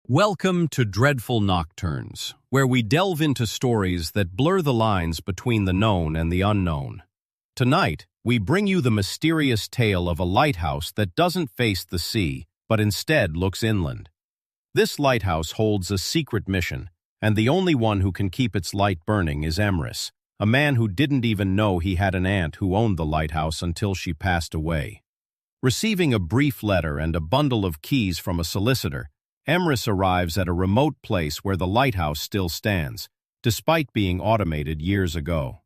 Welcome to Dreadful Nocturnes, where we delve into stories that blur the lines between the known and the unknown. Tonight, we bring you the mysterious tale of a lighthouse that doesn't face the sea, but instead looks inland. This lighthouse holds a secret mission, and the only one who can keep its light burning is Emrys, a man who didn't even know he had an aunt who owned the lighthouse until she passed away. Receiving a brief letter and a bundle of keys from a solicitor, Emrys arrives at a remote place where the lighthouse still stands, despite being automated years ago.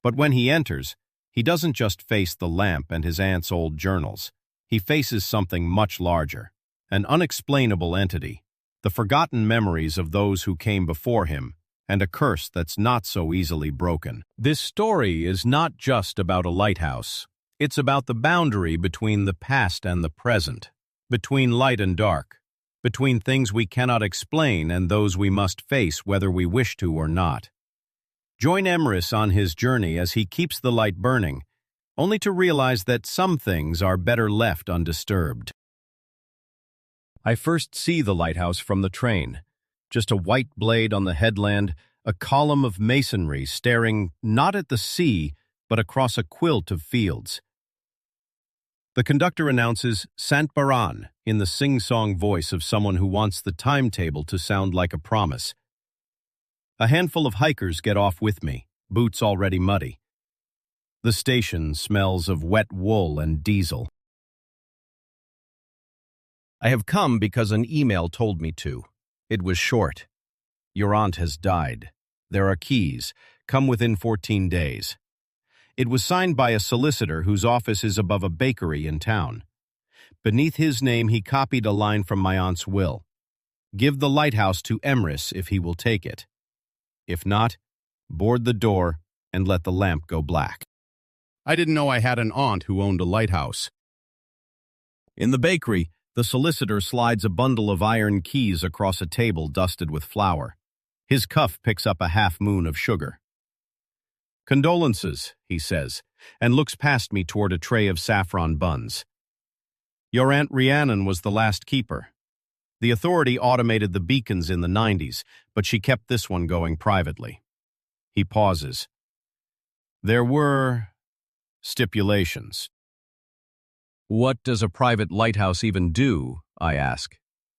But when he enters, he doesn't just face the lamp and his aunt's old journals. He faces something much larger, an unexplainable entity, the forgotten memories of those who came before him, and a curse that's not so easily broken. This story is not just about a lighthouse. It's about the boundary between the past and the present, between light and dark, between things we cannot explain and those we must face whether we wish to or not. Join Emrys on his journey as he keeps the light burning, only to realize that some things are better left undisturbed. I first see the lighthouse from the train, just a white blade on the headland, a column of masonry staring not at the sea, but across a quilt of fields. The conductor announces Saint Baran in the sing-song voice of someone who wants the timetable to sound like a promise. A handful of hikers get off with me, boots already muddy. The station smells of wet wool and diesel. I have come because an email told me to. It was short. Your aunt has died. There are keys. Come within 14 days. It was signed by a solicitor whose office is above a bakery in town. Beneath his name, he copied a line from my aunt's will. Give the lighthouse to Emrys if he will take it. If not, board the door and let the lamp go black. I didn't know I had an aunt who owned a lighthouse. In the bakery, the solicitor slides a bundle of iron keys across a table dusted with flour. His cuff picks up a half-moon of sugar. Condolences, he says, and looks past me toward a tray of saffron buns. Your Aunt Rhiannon was the last keeper. The authority automated the beacons in the 90s, but she kept this one going privately. He pauses. There were stipulations. What does a private lighthouse even do? I ask.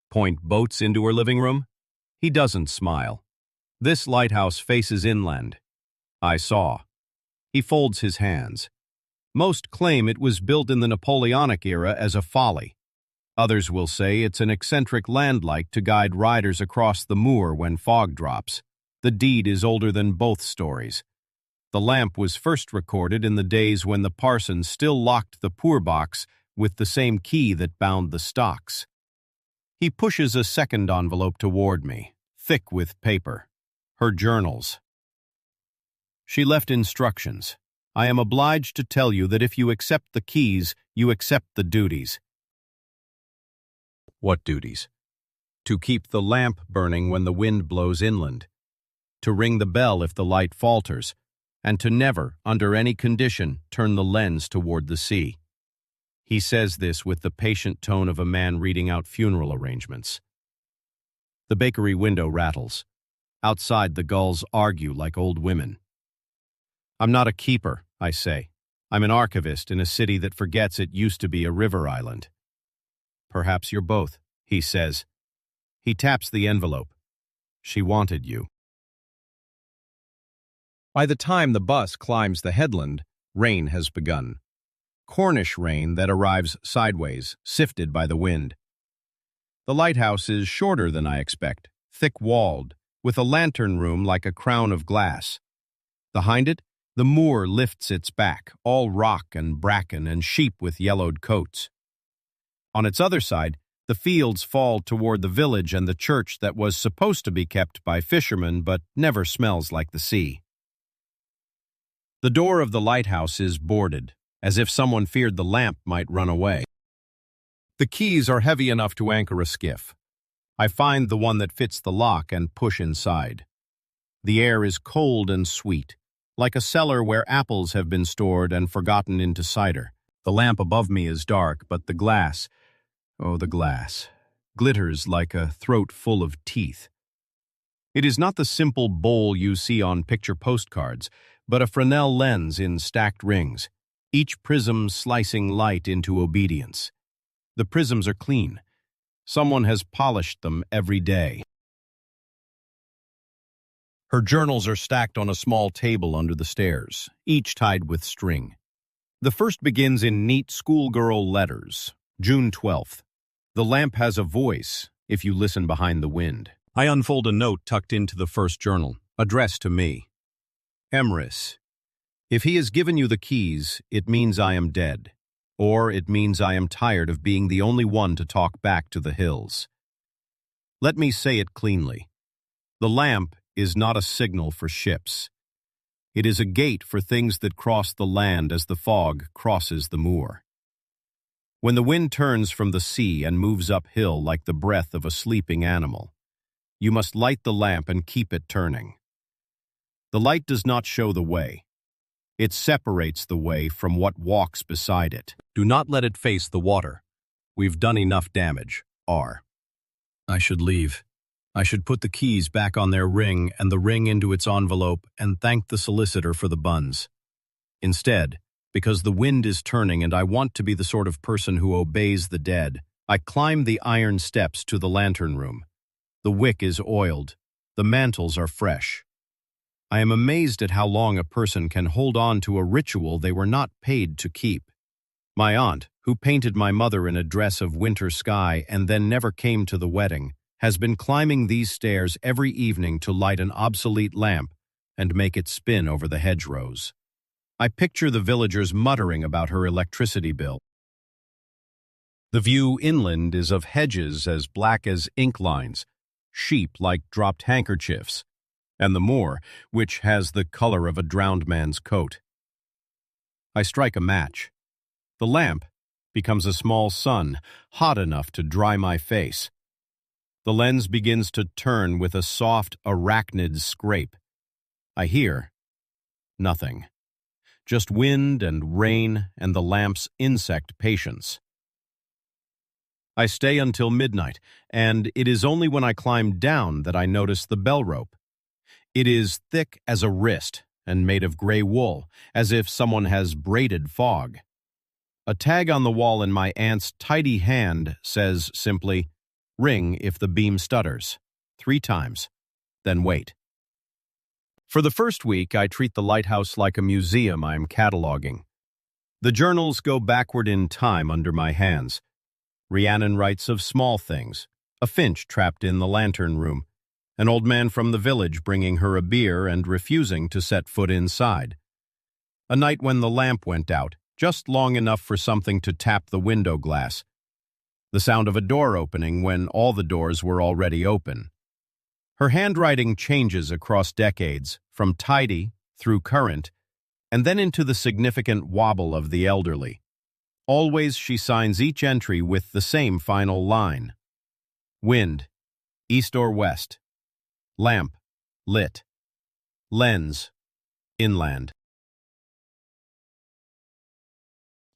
Point boats into her living room? He doesn't smile. This lighthouse faces inland. I saw. He folds his hands. Most claim it was built in the Napoleonic era as a folly. Others will say it's an eccentric landlight to guide riders across the moor when fog drops. The deed is older than both stories. The lamp was first recorded in the days when the parson still locked the poor box with the same key that bound the stocks. He pushes a second envelope toward me, thick with paper. Her journals. She left instructions. I am obliged to tell you that if you accept the keys, you accept the duties. What duties? To keep the lamp burning when the wind blows inland, to ring the bell if the light falters, and to never, under any condition, turn the lens toward the sea. He says this with the patient tone of a man reading out funeral arrangements. The bakery window rattles. Outside, the gulls argue like old women. I'm not a keeper, I say. I'm an archivist in a city that forgets it used to be a river island. Perhaps you're both, he says. He taps the envelope. She wanted you. By the time the bus climbs the headland, rain has begun. Cornish rain that arrives sideways, sifted by the wind. The lighthouse is shorter than I expect, thick-walled, with a lantern room like a crown of glass. Behind it, the moor lifts its back, all rock and bracken and sheep with yellowed coats. On its other side, the fields fall toward the village and the church that was supposed to be kept by fishermen but never smells like the sea. The door of the lighthouse is boarded, as if someone feared the lamp might run away. The keys are heavy enough to anchor a skiff. I find the one that fits the lock and push inside. The air is cold and sweet, like a cellar where apples have been stored and forgotten into cider. The lamp above me is dark, but the glass, oh, the glass, glitters like a throat full of teeth. It is not the simple bowl you see on picture postcards, but a Fresnel lens in stacked rings, each prism slicing light into obedience. The prisms are clean. Someone has polished them every day. Her journals are stacked on a small table under the stairs, each tied with string. The first begins in neat schoolgirl letters, June 12th. The lamp has a voice, if you listen behind the wind. I unfold a note tucked into the first journal, addressed to me. Emrys, if he has given you the keys, it means I am dead, or it means I am tired of being the only one to talk back to the hills. Let me say it cleanly. The lamp is not a signal for ships. It is a gate for things that cross the land as the fog crosses the moor. When the wind turns from the sea and moves uphill like the breath of a sleeping animal, you must light the lamp and keep it turning. The light does not show the way. It separates the way from what walks beside it. Do not let it face the water. We've done enough damage. R. I should leave. I should put the keys back on their ring and the ring into its envelope and thank the solicitor for the buns. Instead, because the wind is turning and I want to be the sort of person who obeys the dead, I climb the iron steps to the lantern room. The wick is oiled. The mantles are fresh. I am amazed at how long a person can hold on to a ritual they were not paid to keep. My aunt, who painted my mother in a dress of winter sky and then never came to the wedding, has been climbing these stairs every evening to light an obsolete lamp and make it spin over the hedgerows. I picture the villagers muttering about her electricity bill. The view inland is of hedges as black as ink lines, sheep like dropped handkerchiefs, and the moor, which has the color of a drowned man's coat. I strike a match. The lamp becomes a small sun, hot enough to dry my face. The lens begins to turn with a soft arachnid scrape. I hear nothing. Just wind and rain and the lamp's insect patience. I stay until midnight, and it is only when I climb down that I notice the bell rope. It is thick as a wrist and made of gray wool, as if someone has braided fog. A tag on the wall in my aunt's tidy hand says simply, "Ring if the beam stutters," 3 times, then wait. For the first week, I treat the lighthouse like a museum I am cataloging. The journals go backward in time under my hands. Rhiannon writes of small things, a finch trapped in the lantern room, an old man from the village bringing her a beer and refusing to set foot inside. A night when the lamp went out, just long enough for something to tap the window glass. The sound of a door opening when all the doors were already open. Her handwriting changes across decades, from tidy, through current, and then into the significant wobble of the elderly. Always she signs each entry with the same final line. Wind, east or west. Lamp, lit. Lens, inland.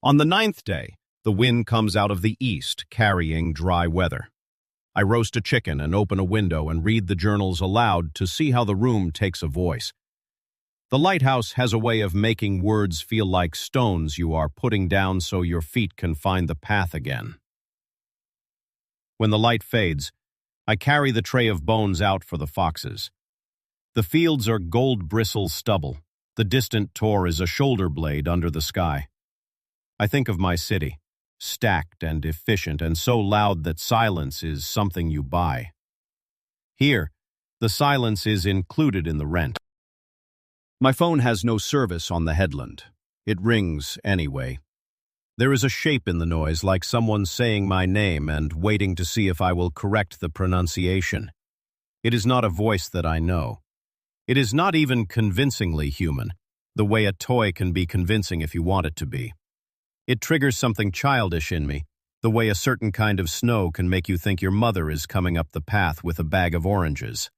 On the 9th day, the wind comes out of the east, carrying dry weather. I roast a chicken and open a window and read the journals aloud to see how the room takes a voice. The lighthouse has a way of making words feel like stones you are putting down so your feet can find the path again. When the light fades, I carry the tray of bones out for the foxes. The fields are gold-bristle stubble. The distant tor is a shoulder blade under the sky. I think of my city, stacked and efficient and so loud that silence is something you buy. Here, the silence is included in the rent. My phone has no service on the headland. It rings anyway. There is a shape in the noise, like someone saying my name and waiting to see if I will correct the pronunciation. It is not a voice that I know. It is not even convincingly human, the way a toy can be convincing if you want it to be. It triggers something childish in me, the way a certain kind of snow can make you think your mother is coming up the path with a bag of oranges.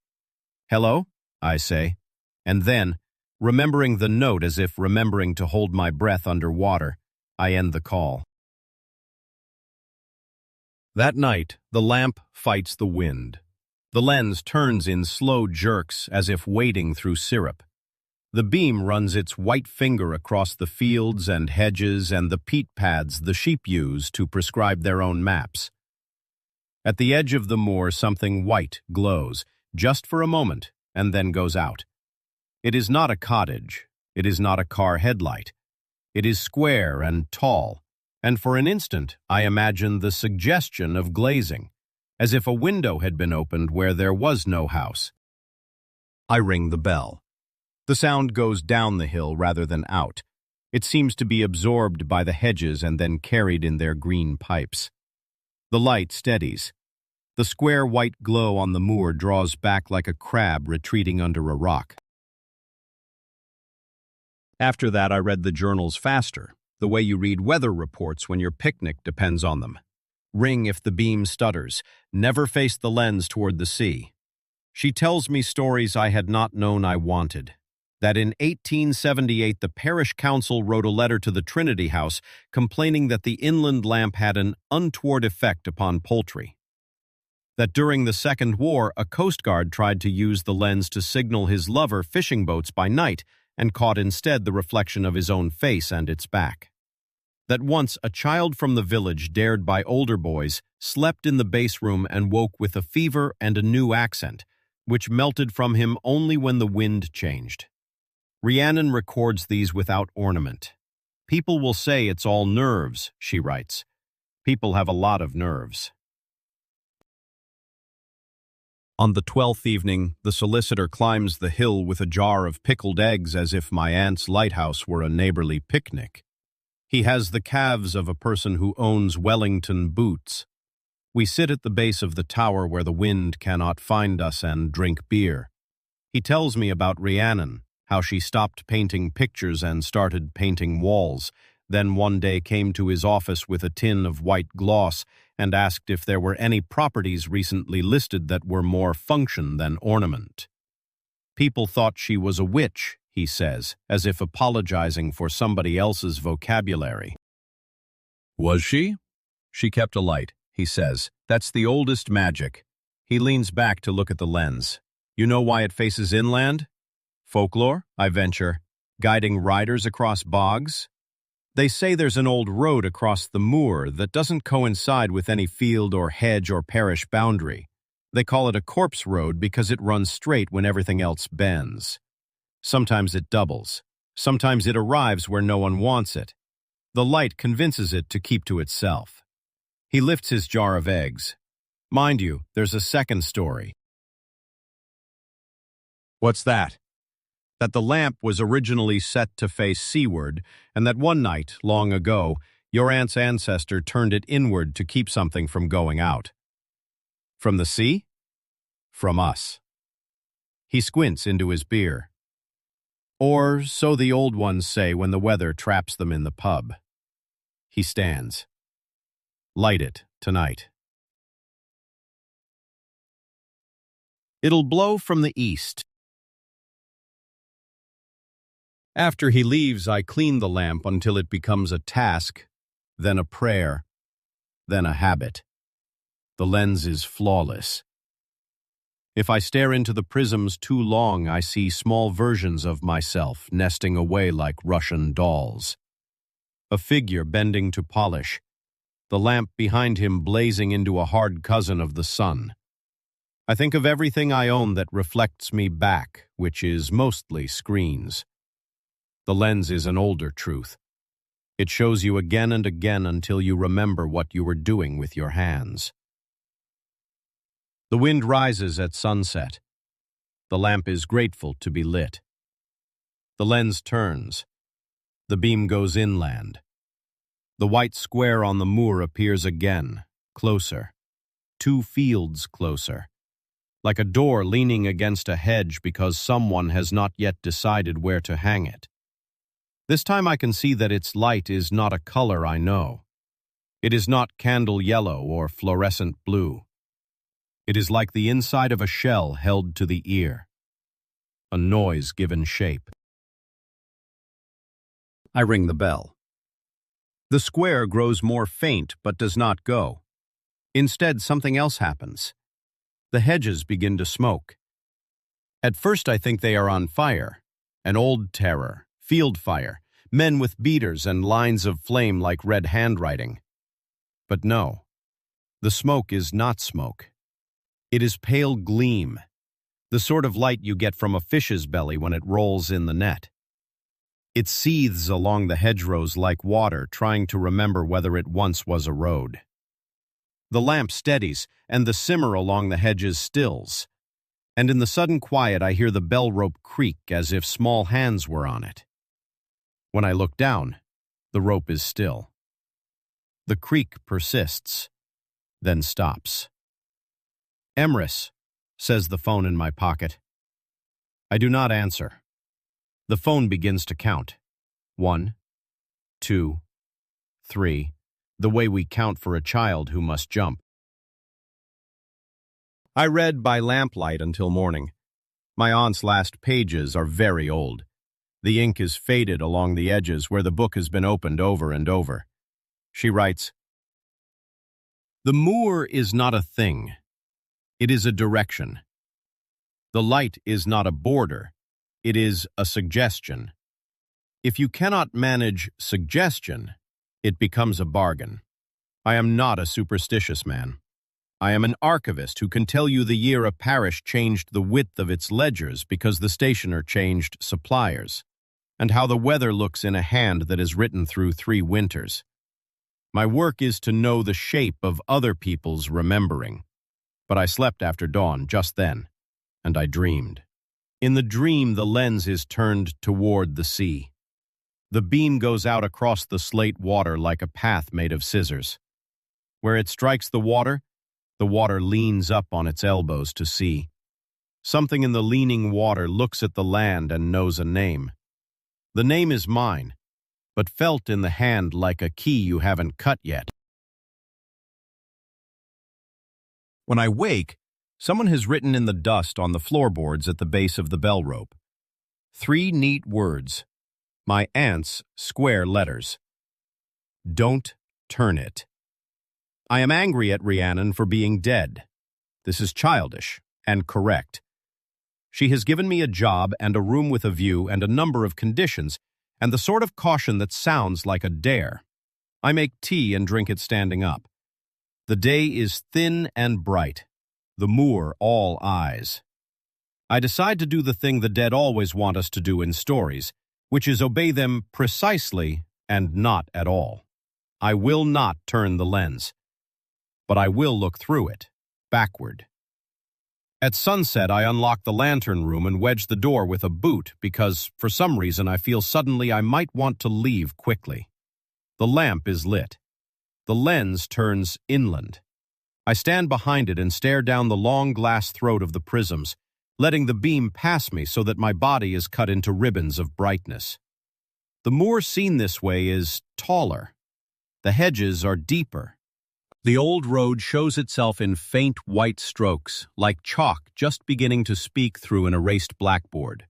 "Hello?" I say, and then, remembering the note as if remembering to hold my breath underwater, I end the call. That night, the lamp fights the wind. The lens turns in slow jerks as if wading through syrup. The beam runs its white finger across the fields and hedges and the peat pads the sheep use to prescribe their own maps. At the edge of the moor, something white glows, just for a moment, and then goes out. It is not a cottage. It is not a car headlight. It is square and tall, and for an instant I imagine the suggestion of glazing, as if a window had been opened where there was no house. I ring the bell. The sound goes down the hill rather than out. It seems to be absorbed by the hedges and then carried in their green pipes. The light steadies. The square white glow on the moor draws back like a crab retreating under a rock. After that, I read the journals faster, the way you read weather reports when your picnic depends on them. Ring if the beam stutters. Never face the lens toward the sea. She tells me stories I had not known I wanted. That in 1878 the parish council wrote a letter to the Trinity House complaining that the inland lamp had an untoward effect upon poultry. That during the Second War a Coast Guard tried to use the lens to signal his lover fishing boats by night and caught instead the reflection of his own face and its back. That once a child from the village, dared by older boys, slept in the base room and woke with a fever and a new accent, which melted from him only when the wind changed. Rhiannon records these without ornament. People will say it's all nerves, she writes. People have a lot of nerves. On the 12th evening, the solicitor climbs the hill with a jar of pickled eggs as if my aunt's lighthouse were a neighborly picnic. He has the calves of a person who owns Wellington boots. We sit at the base of the tower where the wind cannot find us and drink beer. He tells me about Rhiannon, how she stopped painting pictures and started painting walls, then one day came to his office with a tin of white gloss and asked if there were any properties recently listed that were more function than ornament. People thought she was a witch, he says, as if apologizing for somebody else's vocabulary. Was she? She kept a light, he says. That's the oldest magic. He leans back to look at the lens. You know why it faces inland? Folklore, I venture. Guiding riders across bogs? They say there's an old road across the moor that doesn't coincide with any field or hedge or parish boundary. They call it a corpse road because it runs straight when everything else bends. Sometimes it doubles. Sometimes it arrives where no one wants it. The light convinces it to keep to itself. He lifts his jar of eggs. Mind you, there's a second story. What's that? That the lamp was originally set to face seaward, and that one night, long ago, your aunt's ancestor turned it inward to keep something from going out. From the sea? From us. He squints into his beer. Or so the old ones say when the weather traps them in the pub. He stands. Light it tonight. It'll blow from the east. After he leaves, I clean the lamp until it becomes a task, then a prayer, then a habit. The lens is flawless. If I stare into the prisms too long, I see small versions of myself nesting away like Russian dolls. A figure bending to polish, the lamp behind him blazing into a hard cousin of the sun. I think of everything I own that reflects me back, which is mostly screens. The lens is an older truth. It shows you again and again until you remember what you were doing with your hands. The wind rises at sunset. The lamp is grateful to be lit. The lens turns. The beam goes inland. The white square on the moor appears again, closer. 2 fields closer. Like a door leaning against a hedge because someone has not yet decided where to hang it. This time I can see that its light is not a color I know. It is not candle yellow or fluorescent blue. It is like the inside of a shell held to the ear. A noise given shape. I ring the bell. The square grows more faint but does not go. Instead, something else happens. The hedges begin to smoke. At first I think they are on fire. An old terror, field fire, men with beaters and lines of flame like red handwriting. But no, the smoke is not smoke. It is pale gleam, the sort of light you get from a fish's belly when it rolls in the net. It seethes along the hedgerows like water, trying to remember whether it once was a road. The lamp steadies, and the simmer along the hedges stills. And in the sudden quiet I hear the bell rope creak as if small hands were on it. When I look down, the rope is still. The creak persists, then stops. "Emrys," says the phone in my pocket. I do not answer. The phone begins to count. 1, 2, 3, the way we count for a child who must jump. I read by lamplight until morning. My aunt's last pages are very old. The ink is faded along the edges where the book has been opened over and over. She writes, "The moor is not a thing. It is a direction. The light is not a border. It is a suggestion. If you cannot manage suggestion, it becomes a bargain. I am not a superstitious man. I am an archivist who can tell you the year a parish changed the width of its ledgers because the stationer changed suppliers, and how the weather looks in a hand that is written through 3 winters. My work is to know the shape of other people's remembering. But I slept after dawn just then, and I dreamed. In the dream, the lens is turned toward the sea. The beam goes out across the slate water like a path made of scissors. Where it strikes the water leans up on its elbows to see. Something in the leaning water looks at the land and knows a name. The name is mine, but felt in the hand like a key you haven't cut yet. When I wake, someone has written in the dust on the floorboards at the base of the bell rope 3 neat words, my aunt's square letters. Don't turn it. I am angry at Rhiannon for being dead. This is childish and correct. She has given me a job and a room with a view and a number of conditions, and the sort of caution that sounds like a dare. I make tea and drink it standing up. The day is thin and bright, the moor all eyes. I decide to do the thing the dead always want us to do in stories, which is obey them precisely and not at all. I will not turn the lens, but I will look through it, backward. At sunset, I unlock the lantern room and wedge the door with a boot because, for some reason, I feel suddenly I might want to leave quickly. The lamp is lit. The lens turns inland. I stand behind it and stare down the long glass throat of the prisms, letting the beam pass me so that my body is cut into ribbons of brightness. The moor seen this way is taller. The hedges are deeper. The old road shows itself in faint white strokes, like chalk just beginning to speak through an erased blackboard.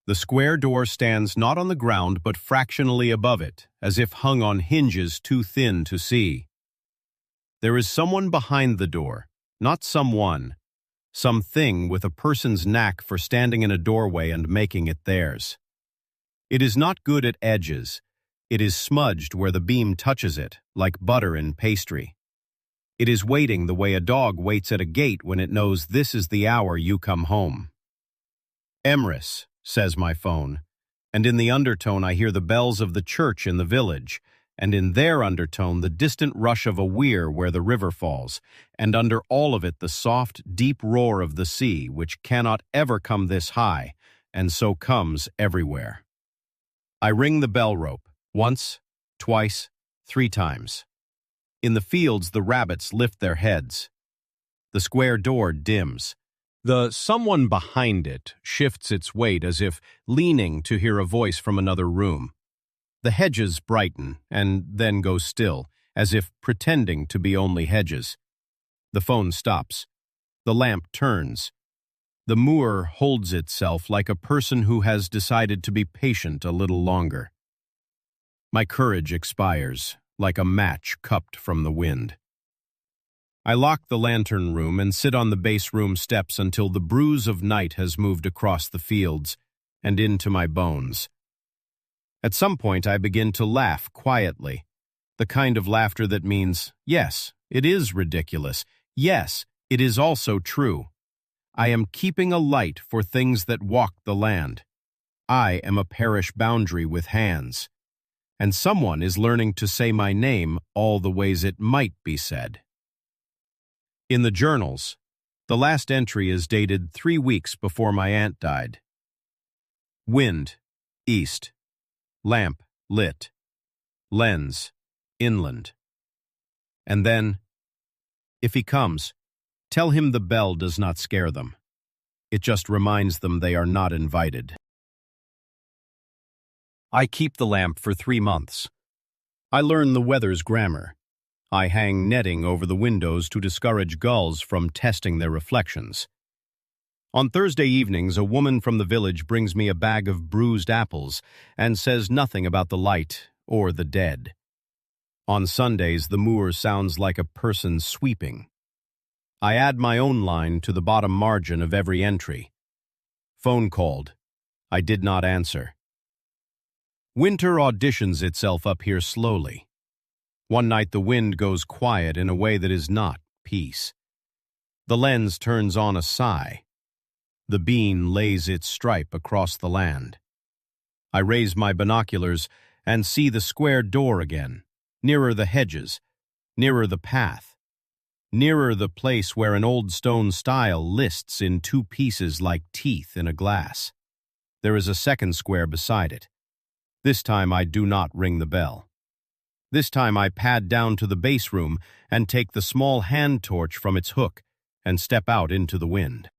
The square door stands not on the ground but fractionally above it, as if hung on hinges too thin to see. There is someone behind the door, not someone, something with a person's knack for standing in a doorway and making it theirs. It is not good at edges. It is smudged where the beam touches it, like butter in pastry. It is waiting the way a dog waits at a gate when it knows this is the hour you come home. Emrys, says my phone, and in the undertone I hear the bells of the church in the village, and in their undertone the distant rush of a weir where the river falls, and under all of it the soft, deep roar of the sea, which cannot ever come this high, and so comes everywhere. I ring the bell rope, once, twice, 3 times. In the fields the rabbits lift their heads. The square door dims. The someone behind it shifts its weight as if leaning to hear a voice from another room. The hedges brighten and then go still, as if pretending to be only hedges. The phone stops. The lamp turns. The moor holds itself like a person who has decided to be patient a little longer. My courage expires, like a match cupped from the wind. I lock the lantern room and sit on the base room steps until the bruise of night has moved across the fields and into my bones. At some point, I begin to laugh quietly, the kind of laughter that means, yes, it is ridiculous. Yes, it is also true. I am keeping a light for things that walk the land. I am a parish boundary with hands. And someone is learning to say my name all the ways it might be said. In the journals, the last entry is dated 3 weeks before my aunt died. Wind, east. Lamp, lit. Lens, inland. And then, if he comes, tell him the bell does not scare them. It just reminds them they are not invited. I keep the lamp for 3 months. I learn the weather's grammar. I hang netting over the windows to discourage gulls from testing their reflections. On Thursday evenings, a woman from the village brings me a bag of bruised apples and says nothing about the light or the dead. On Sundays, the moor sounds like a person sweeping. I add my own line to the bottom margin of every entry. Phone called. I did not answer. Winter auditions itself up here slowly. One night the wind goes quiet in a way that is not peace. The lens turns on a sigh. The bean lays its stripe across the land. I raise my binoculars and see the square door again, nearer the hedges, nearer the path, nearer the place where an old stone stile lists in 2 pieces like teeth in a glass. There is a second square beside it. This time I do not ring the bell. This time I pad down to the base room and take the small hand torch from its hook and step out into the wind.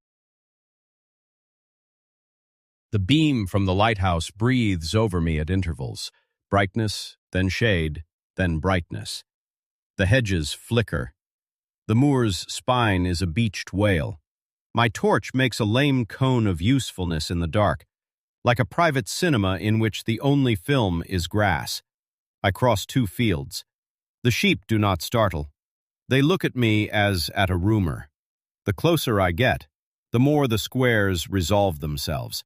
The beam from the lighthouse breathes over me at intervals, brightness, then shade, then brightness. The hedges flicker. The moor's spine is a beached whale. My torch makes a lame cone of usefulness in the dark, like a private cinema in which the only film is grass. I cross 2 fields. The sheep do not startle. They look at me as at a rumor. The closer I get, the more the squares resolve themselves.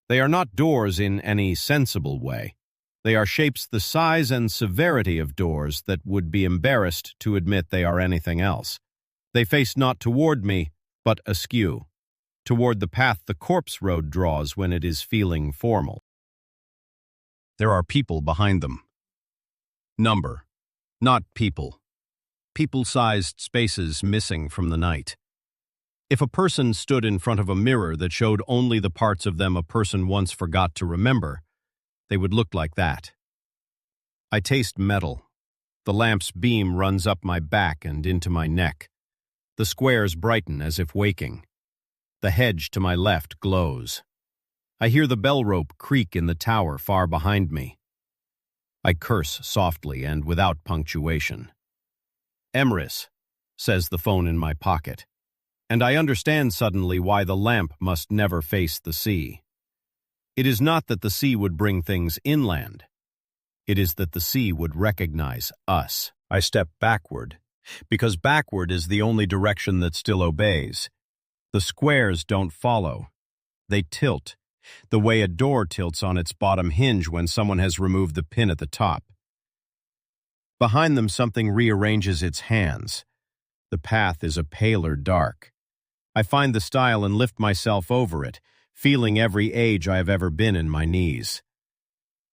They are not doors in any sensible way. They are shapes the size and severity of doors that would be embarrassed to admit they are anything else. They face not toward me, but askew, toward the path the corpse road draws when it is feeling formal. There are people behind them. Number, not people. People-sized spaces missing from the night. If a person stood in front of a mirror that showed only the parts of them a person once forgot to remember, they would look like that. I taste metal. The lamp's beam runs up my back and into my neck. The squares brighten as if waking. The hedge to my left glows. I hear the bell rope creak in the tower far behind me. I curse softly and without punctuation. Emrys, says the phone in my pocket, and I understand suddenly why the lamp must never face the sea. It is not that the sea would bring things inland. It is that the sea would recognize us. I step backward, because backward is the only direction that still obeys. The squares don't follow. They tilt, the way a door tilts on its bottom hinge when someone has removed the pin at the top. Behind them, something rearranges its hands. The path is a paler dark. I find the stile and lift myself over it, feeling every age I have ever been in my knees.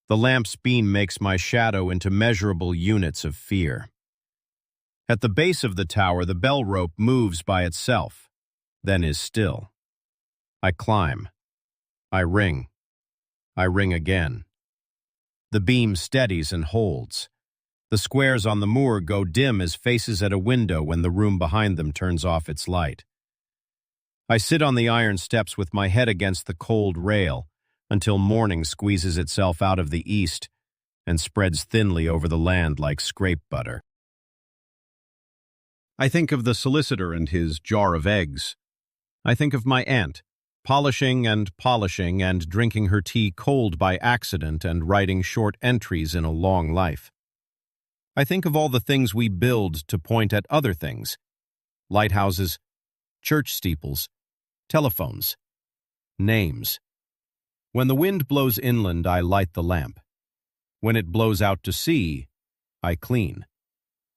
The lamp's beam makes my shadow into measurable units of fear. At the base of the tower, the bell rope moves by itself, then is still. I climb. I ring. I ring again. The beam steadies and holds. The squares on the moor go dim as faces at a window when the room behind them turns off its light. I sit on the iron steps with my head against the cold rail until morning squeezes itself out of the east and spreads thinly over the land like scrape butter. I think of the solicitor and his jar of eggs. I think of my aunt, polishing and drinking her tea cold by accident and writing short entries in a long life. I think of all the things we build to point at other things, lighthouses, church steeples, telephones, names. When the wind blows inland, I light the lamp. When it blows out to sea, I clean.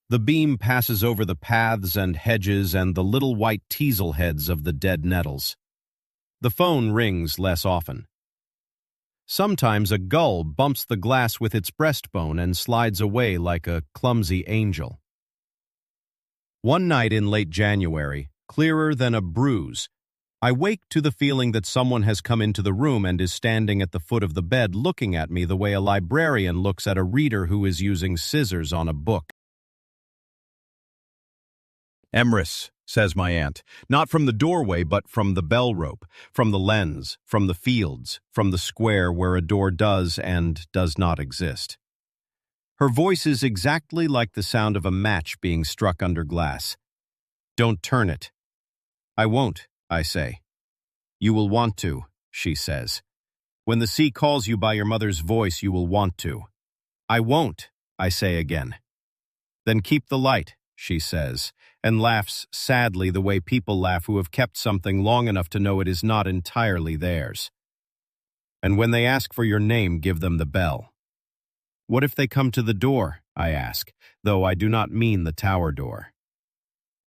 The beam passes over the paths and hedges and the little white teasel heads of the dead nettles. The phone rings less often. Sometimes a gull bumps the glass with its breastbone and slides away like a clumsy angel. One night in late January, clearer than a bruise, I wake to the feeling that someone has come into the room and is standing at the foot of the bed looking at me the way a librarian looks at a reader who is using scissors on a book. "Emrys," says my aunt, not from the doorway but from the bell rope, from the lens, from the fields, from the square where a door does and does not exist. Her voice is exactly like the sound of a match being struck under glass. "Don't turn it." "I won't," I say. "You will want to," she says. "When the sea calls you by your mother's voice, you will want to." "I won't," I say again. "Then keep the light," she says, and laughs sadly the way people laugh who have kept something long enough to know it is not entirely theirs. "And when they ask for your name, give them the bell." "What if they come to the door?" I ask, though I do not mean the tower door.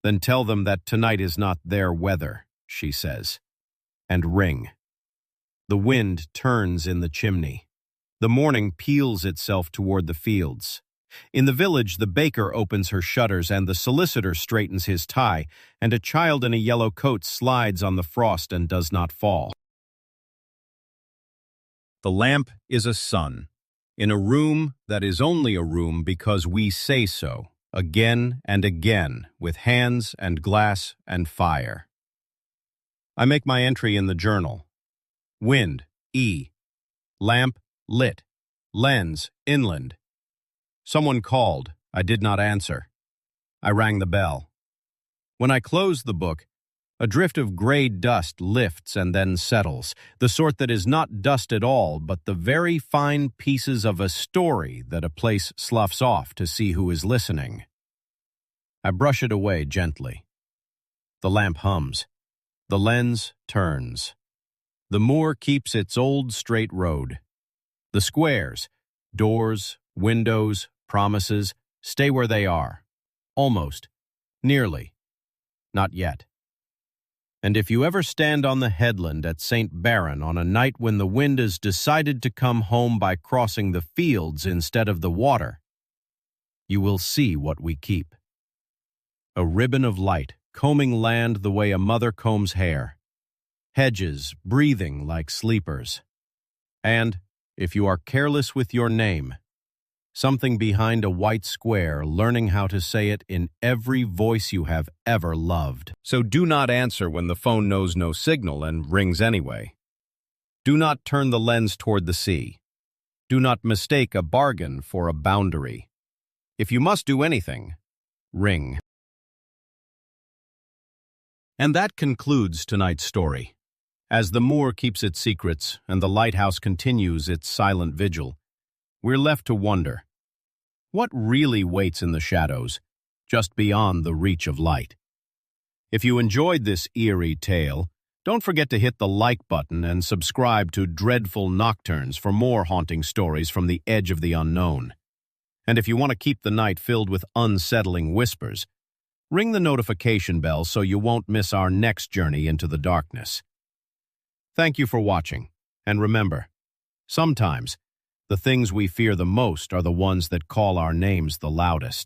"Then tell them that tonight is not their weather," she says, and ring. The wind turns in the chimney. The morning peels itself toward the fields. In the village, the baker opens her shutters and the solicitor straightens his tie, and a child in a yellow coat slides on the frost and does not fall. The lamp is a sun, in a room that is only a room because we say so, again and again, with hands and glass and fire. I make my entry in the journal. Wind, E. Lamp, lit. Lens, inland. Someone called. I did not answer. I rang the bell. When I close the book, a drift of gray dust lifts and then settles, the sort that is not dust at all, but the very fine pieces of a story that a place sloughs off to see who is listening. I brush it away gently. The lamp hums. The lens turns. The moor keeps its old straight road. The squares, doors, windows, promises, stay where they are. Almost. Nearly. Not yet. And if you ever stand on the headland at St. Baron on a night when the wind has decided to come home by crossing the fields instead of the water, you will see what we keep. A ribbon of light, combing land the way a mother combs hair. Hedges breathing like sleepers. And, if you are careless with your name, something behind a white square learning how to say it in every voice you have ever loved. So do not answer when the phone knows no signal and rings anyway. Do not turn the lens toward the sea. Do not mistake a bargain for a boundary. If you must do anything, ring. And that concludes tonight's story. As the moor keeps its secrets and the lighthouse continues its silent vigil, we're left to wonder, what really waits in the shadows, just beyond the reach of light? If you enjoyed this eerie tale, don't forget to hit the like button and subscribe to Dreadful Nocturnes for more haunting stories from the edge of the unknown. And if you want to keep the night filled with unsettling whispers, ring the notification bell so you won't miss our next journey into the darkness. Thank you for watching, and remember, sometimes the things we fear the most are the ones that call our names the loudest.